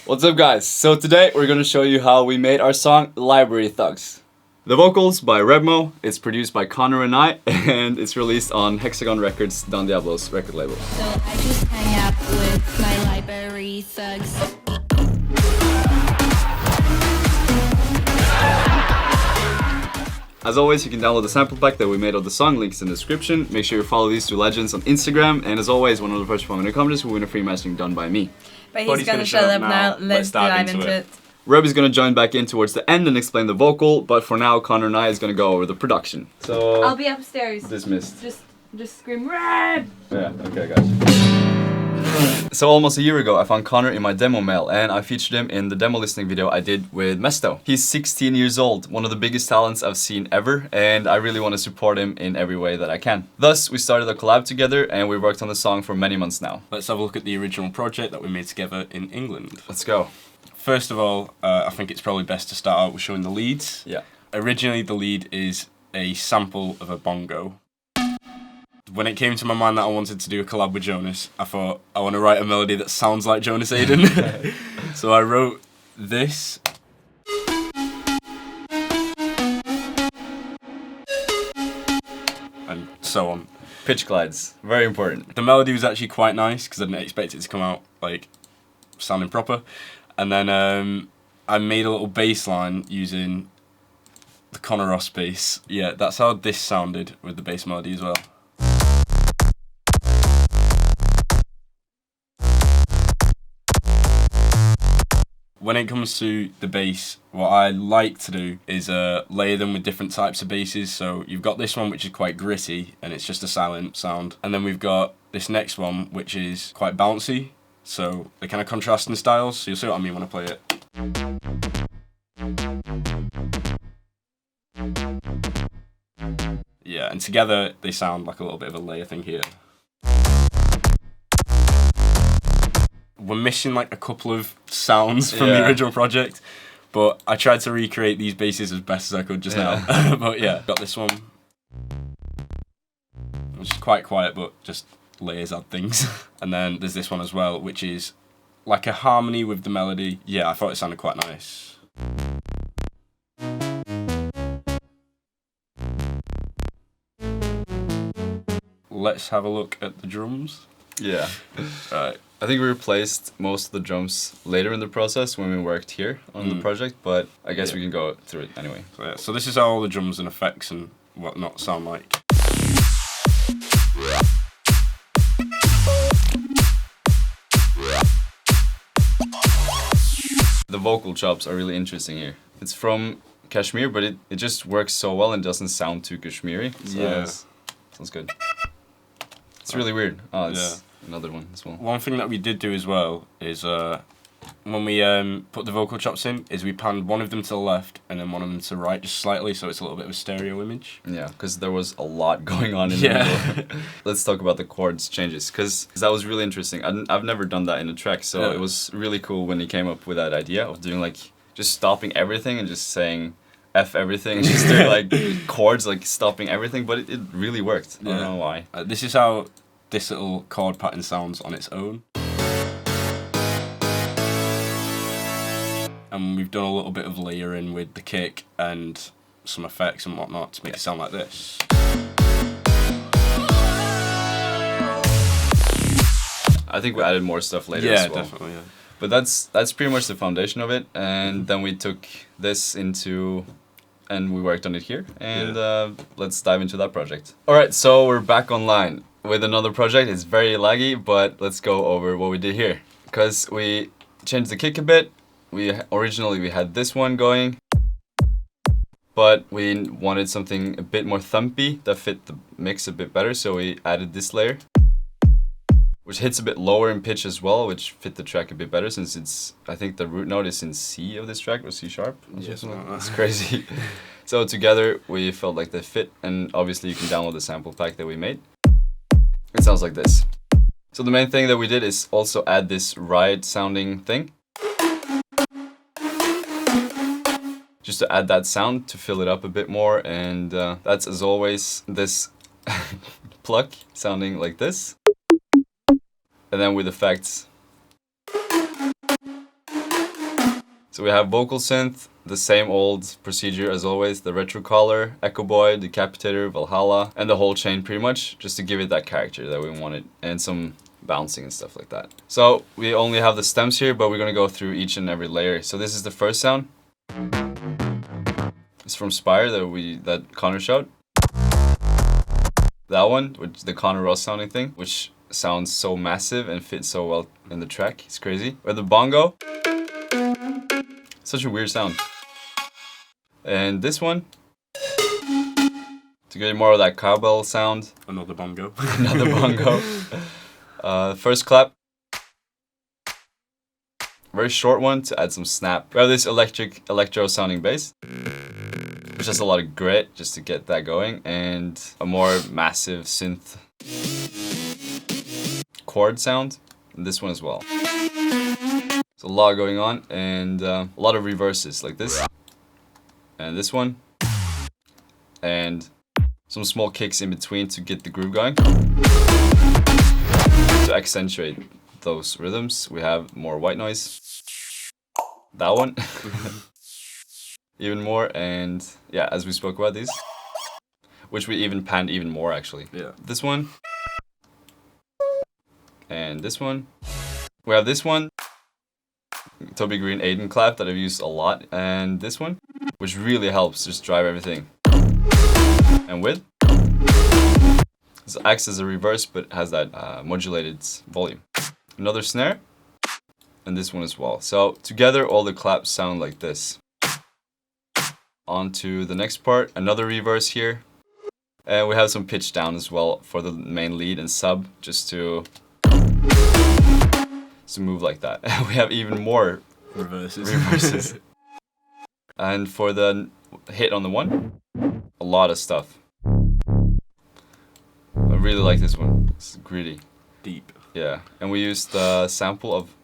What's up, guys? So today we're gonna show you how we made our song Library Thugs. The vocals by Rebmo, it's produced by Connor and I, and it's released on Hexagon Records, Don Diablo's record label. So I just hang out with my library thugs. As always, you can download the sample pack that we made of the song, links in the description. Make sure you follow these two legends on Instagram, and as always, one of the first 400 comments will win a free mastering done by me. But he's gonna shut up now. Let's dive into it. Reb is gonna join back in towards the end and explain the vocal, but for now, Connor and I is gonna go over the production. So I'll be upstairs. Dismissed. Just scream Reb! Yeah, okay, guys. So almost a year ago, I found Connor in my demo mail, and I featured him in the demo listening video I did with Mesto. He's 16 years old, one of the biggest talents I've seen ever, and I really want to support him in every way that I can. Thus, we started a collab together, and we worked on the song for many months now. Let's have a look at the original project that we made together in England. Let's go. First of all, I think it's probably best to start out with showing the leads. Yeah. Originally, the lead is a sample of a bongo. When it came to my mind that I wanted to do a collab with Jonas, I thought I want to write a melody that sounds like Jonas Aden. So I wrote this. And so on. Pitch glides, very important. The melody was actually quite nice because I didn't expect it to come out like sounding proper. And then I made a little bass line using the Connor Ross bass. Yeah, that's how this sounded with the bass melody as well. When it comes to the bass, what I like to do is layer them with different types of basses. So you've got this one which is quite gritty and it's just a silent sound. And then we've got this next one which is quite bouncy. So they're kind of contrasting styles. So you'll see what I mean when I play it. Yeah, and together they sound like a little bit of a layer thing here. We're missing like a couple of sounds from the original project, but I tried to recreate these basses as best as I could just now. But yeah, got this one, which is quite quiet, but just layers add things. And then there's this one as well, which is like a harmony with the melody. Yeah, I thought it sounded quite nice. Let's have a look at the drums. Yeah. Right. I think we replaced most of the drums later in the process when we worked here on the project, but I guess we can go through it anyway. So this is how all the drums and effects and whatnot sound like. The vocal chops are really interesting here. It's from Kashmir, but it just works so well and doesn't sound too Kashmiri. So Yeah. Sounds good. It's really weird. Oh, it's another one as well. One thing that we did do as well is when we put the vocal chops in, is we panned one of them to the left and then one of them to the right, just slightly, so it's a little bit of a stereo image. Yeah, because there was a lot going on in the middle. Let's talk about the chords changes, because that was really interesting. I've never done that in a track, so it was really cool when he came up with that idea of doing like, just stopping everything and just saying F everything, and just doing like chords, like stopping everything, but it really worked. I don't know why. This is how this little chord pattern sounds on its own. And we've done a little bit of layering with the kick and some effects and whatnot to make it sound like this. I think we added more stuff later as well. Yeah, definitely, yeah. But that's pretty much the foundation of it, and then we took this into, and we worked on it here, and let's dive into that project. Alright, so we're back online with another project. It's very laggy, but let's go over what we did here. Because we changed the kick a bit. Originally we had this one going, but we wanted something a bit more thumpy that fit the mix a bit better, so we added this layer, which hits a bit lower in pitch as well, which fit the track a bit better since it's, I think the root note is in C of this track, or C sharp. Yes, It's crazy. So together we felt like they fit, and obviously you can download the sample pack that we made. It sounds like this. So the main thing that we did is also add this ride sounding thing, just to add that sound to fill it up a bit more, and that's as always this pluck sounding like this, and then with effects So we have vocal synth, the same old procedure as always, the retro collar, Echo Boy, Decapitator, Valhalla, and the whole chain pretty much, just to give it that character that we wanted, and some bouncing and stuff like that. So we only have the stems here, but we're gonna go through each and every layer. So this is the first sound. It's from Spire that Connor showed. That one, which the Connor Ross sounding thing, which sounds so massive and fits so well in the track. It's crazy. Or the bongo. Such a weird sound. And this one, to get more of that cowbell sound. Another bongo. Another bongo. First clap. Very short one to add some snap. We have this electro sounding bass, which has a lot of grit just to get that going, and a more massive synth chord sound. And this one as well. A lot going on, and a lot of reverses like this and this one, and some small kicks in between to get the groove going. To accentuate those rhythms, we have more white noise. That one. Even more, and yeah, as we spoke about these, which we even panned even more actually. Yeah. This one and this one. We have this one, Toby Green Aden clap that I've used a lot, and this one, which really helps just drive everything. And with, this acts as a reverse, but has that modulated volume. Another snare, and this one as well. So together, all the claps sound like this. On to the next part, another reverse here, and we have some pitch down as well for the main lead and sub, just to move like that. We have even more reverses. And for the hit on the one, a lot of stuff. I really like this one. It's gritty. Deep. Yeah, and we used the sample of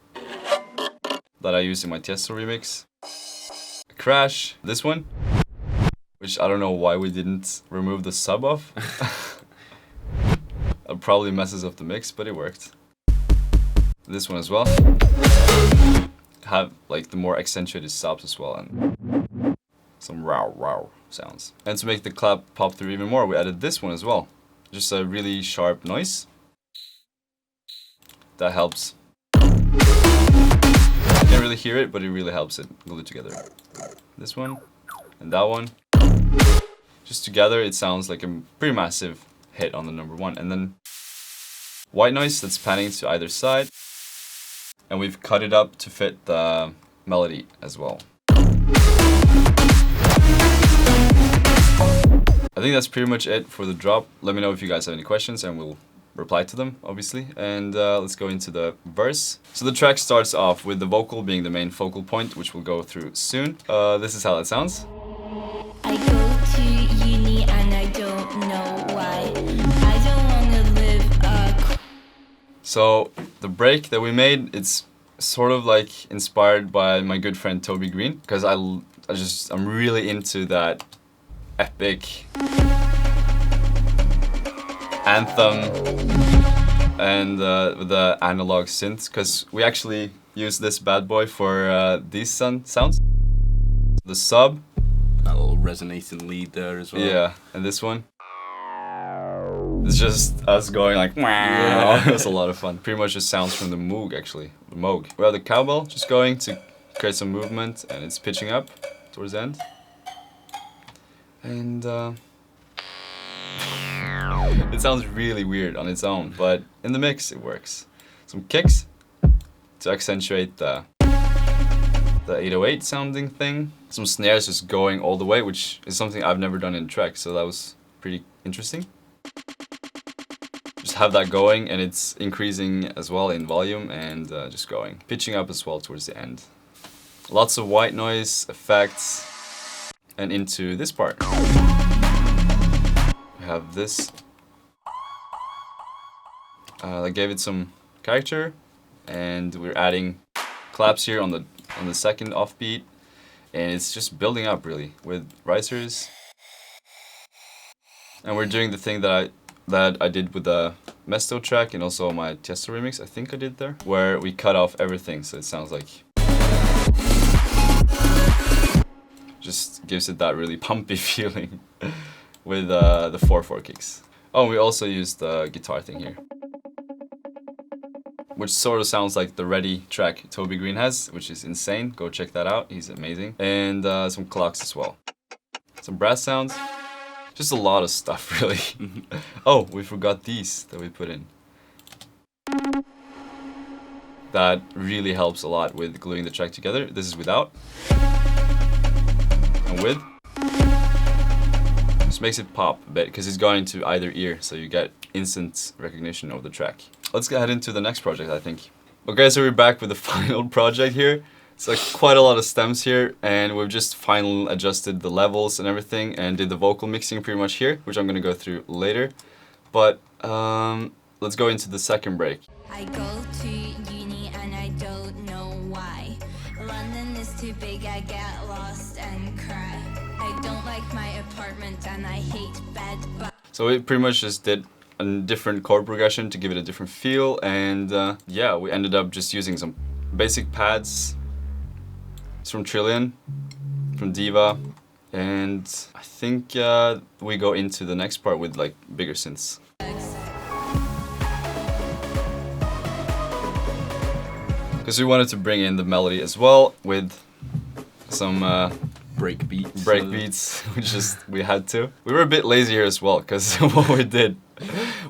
that I used in my Tiesto remix. Crash, this one, which I don't know why we didn't remove the sub off. It probably messes up the mix, but it worked. This one as well. Have like the more accentuated subs as well, and some row sounds. And to make the clap pop through even more, we added this one as well. Just a really sharp noise. That helps. You can't really hear it, but it really helps it glue together. This one and that one. Just together, it sounds like a pretty massive hit on the number one. And then white noise that's panning to either side. And we've cut it up to fit the melody as well. I think that's pretty much it for the drop. Let me know if you guys have any questions and we'll reply to them, obviously. And let's go into the verse. So the track starts off with the vocal being the main focal point, which we'll go through soon. This is how that sounds. I go to uni and I don't know why. I don't wanna live a So the break that we made, it's sort of like inspired by my good friend Toby Green, because I'm really into that epic anthem and the analog synths, because we actually use this bad boy for these sounds. The sub. That little resonating lead there as well. Yeah, and this one. It's just us going like, yeah. It's a lot of fun. Pretty much just sounds from the Moog actually. The Moog. We have the cowbell just going to create some movement, and it's pitching up towards the end. And it sounds really weird on its own, but in the mix it works. Some kicks to accentuate the 808 sounding thing. Some snares just going all the way, which is something I've never done in track, so that was pretty interesting. Just have that going, and it's increasing as well in volume and just going. Pitching up as well towards the end. Lots of white noise effects, and into this part. We have this. I gave it some character, and we're adding claps here on the second offbeat, and it's just building up really with risers. And we're doing the thing that I did with the Mesto track and also my Tiesto remix, I think I did there, where we cut off everything, so it sounds like Just gives it that really pumpy feeling with the 4/4 kicks. Oh, we also used the guitar thing here, which sort of sounds like the Ready track Toby Green has, which is insane. Go check that out, he's amazing. And some clocks as well. Some brass sounds. Just a lot of stuff, really. Oh, we forgot these that we put in. That really helps a lot with gluing the track together. This is without. And with. Just makes it pop a bit, because it's going to either ear, so you get instant recognition of the track. Let's get head into the next project, I think. Okay, so we're back with the final project here. It's like quite a lot of stems here, and we've just final adjusted the levels and everything, and did the vocal mixing pretty much here, which I'm gonna go through later. But let's go into the second break. I go to uni and I don't know why. London is too big, I get lost and cry. I don't like my apartment and I hate bed bugs. So we pretty much just did a different chord progression to give it a different feel, and yeah, we ended up just using some basic pads. It's from Trillion, from Diva, and I think we go into the next part with like bigger synths. Because we wanted to bring in the melody as well with some break beats, we had to. We were a bit lazy here as well, because what we did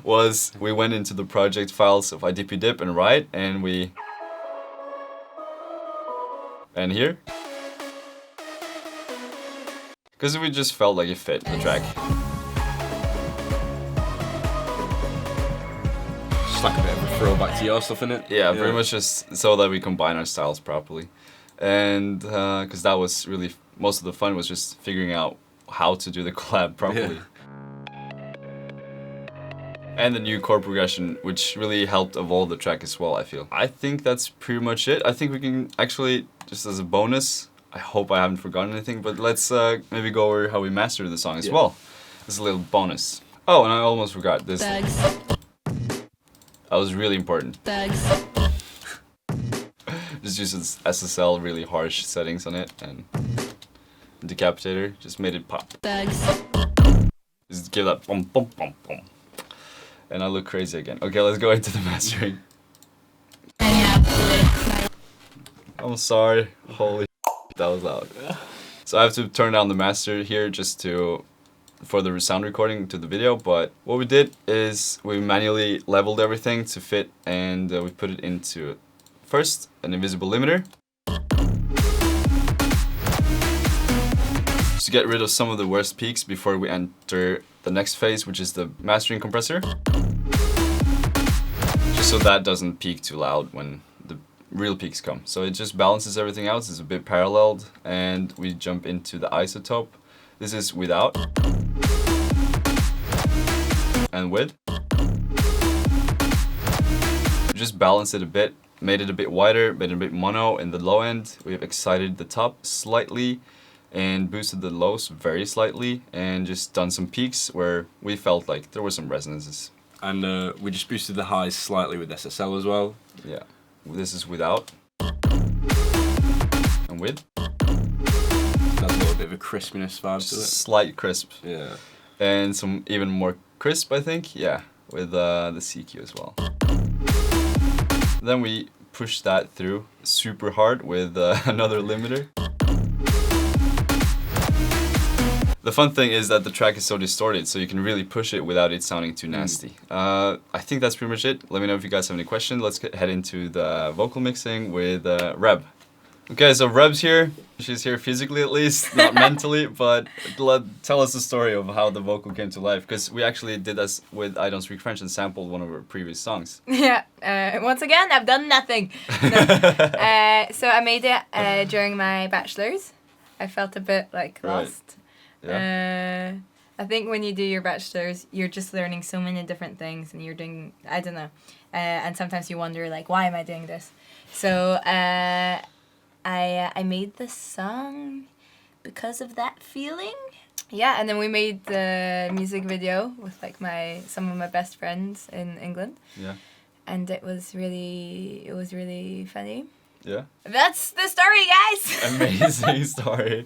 was we went into the project files of IDP-Dip and Write, and here, because we just felt like it fit the track. Just like a bit of a throwback to your stuff, innit? Yeah, pretty much just so that we combine our styles properly. And because that was really, most of the fun was just figuring out how to do the collab properly. Yeah. And the new chord progression, which really helped evolve the track as well, I feel. I think that's pretty much it. I think we can actually, just as a bonus, I hope I haven't forgotten anything, but let's maybe go over how we mastered the song as well. As a little bonus. Oh, and I almost forgot this. Bugs. That was really important. Bugs. Just used SSL really harsh settings on it, and Decapitator just made it pop. Bugs. Just give that bum bum bum bum. And I look crazy again. Okay, let's go into the mastering. I'm sorry. Holy that was loud. So I have to turn down the master here just for the sound recording to the video, but what we did is we manually leveled everything to fit, and we put it into first an invisible limiter just to get rid of some of the worst peaks before we enter the next phase, which is the mastering compressor, just so that doesn't peak too loud when the real peaks come. So it just balances everything out. It's a bit paralleled, and we jump into the isotope. This is without and with. Just balance it a bit, made it a bit wider, made it a bit mono in the low end. We've excited the top slightly and boosted the lows very slightly, and just done some peaks where we felt like there were some resonances. And we just boosted the highs slightly with SSL as well. Yeah. This is without and with. That's a little bit of a crispiness vibe to it. Slight crisp. Yeah. And some even more crisp, I think. Yeah, with the CQ as well. Then we push that through super hard with another limiter. The fun thing is that the track is so distorted, so you can really push it without it sounding too nasty. I think that's pretty much it. Let me know if you guys have any questions. Let's head into the vocal mixing with Reb. Okay, so Reb's here. She's here physically at least, not mentally, but tell us the story of how the vocal came to life, because we actually did this with I Don't Speak French and sampled one of her previous songs. Yeah, once again, I've done nothing. No. So I made it during my bachelor's. I felt a bit like lost. Yeah. I think when you do your bachelor's, you're just learning so many different things, and you're doing, I don't know, and sometimes you wonder like, why am I doing this? So I made this song because of that feeling. Yeah, and then we made the music video with like some of my best friends in England. Yeah. And it was really funny. Yeah. That's the story, guys. Amazing story.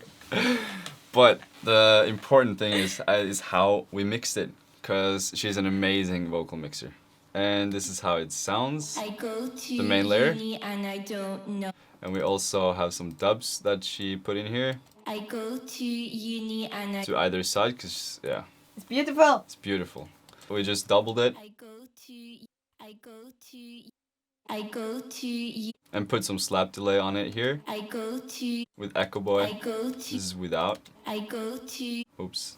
But the important thing is how we mixed it, because she's an amazing vocal mixer. And this is how it sounds. I go to The main layer. uni and I don't know. And we also have some dubs that she put in here I go to uni and to either side, because, yeah, It's beautiful. it's beautiful. We just doubled it I go to and put some slap delay on it here I go to with Echo Boy. I go This to is without. I go to Oops.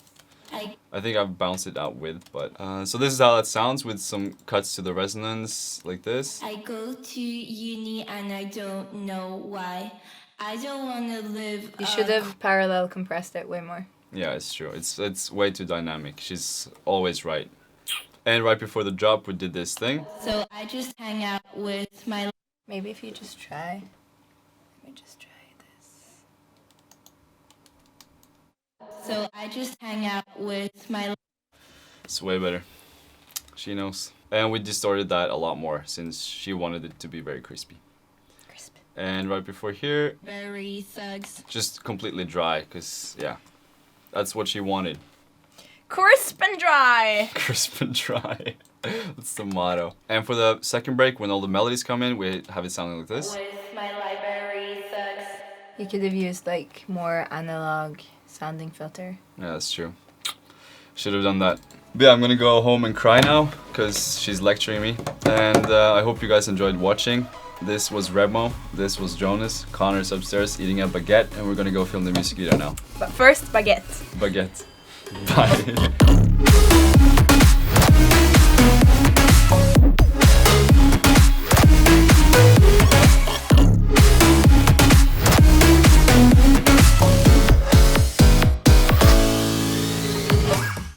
I I think I've bounced it out with, but so this is how that sounds with some cuts to the resonance like this. I go to uni and I don't know why. I don't want to live. You should have parallel compressed it way more. Yeah, it's true. It's way too dynamic. She's always right. And right before the drop, we did this thing. So I just hang out with my. Maybe if you just try. Let me just try this. So I just hang out with my. It's way better. She knows. And we distorted that a lot more since she wanted it to be very crispy. Crisp. And right before here, Very thugs. just completely dry, because, yeah, that's what she wanted. Crisp and dry. Crisp and dry. That's the motto. And for the second break, when all the melodies come in, we have it sounding like this. With my library thugs. You could have used like more analog sounding filter. Yeah, that's true. Should have done that. But yeah, I'm gonna go home and cry now, because she's lecturing me. And I hope you guys enjoyed watching. This was Remo, this was Jonas, Connor's upstairs eating a baguette, and we're gonna go film the music video now. But first, baguette. Baguette. Bye.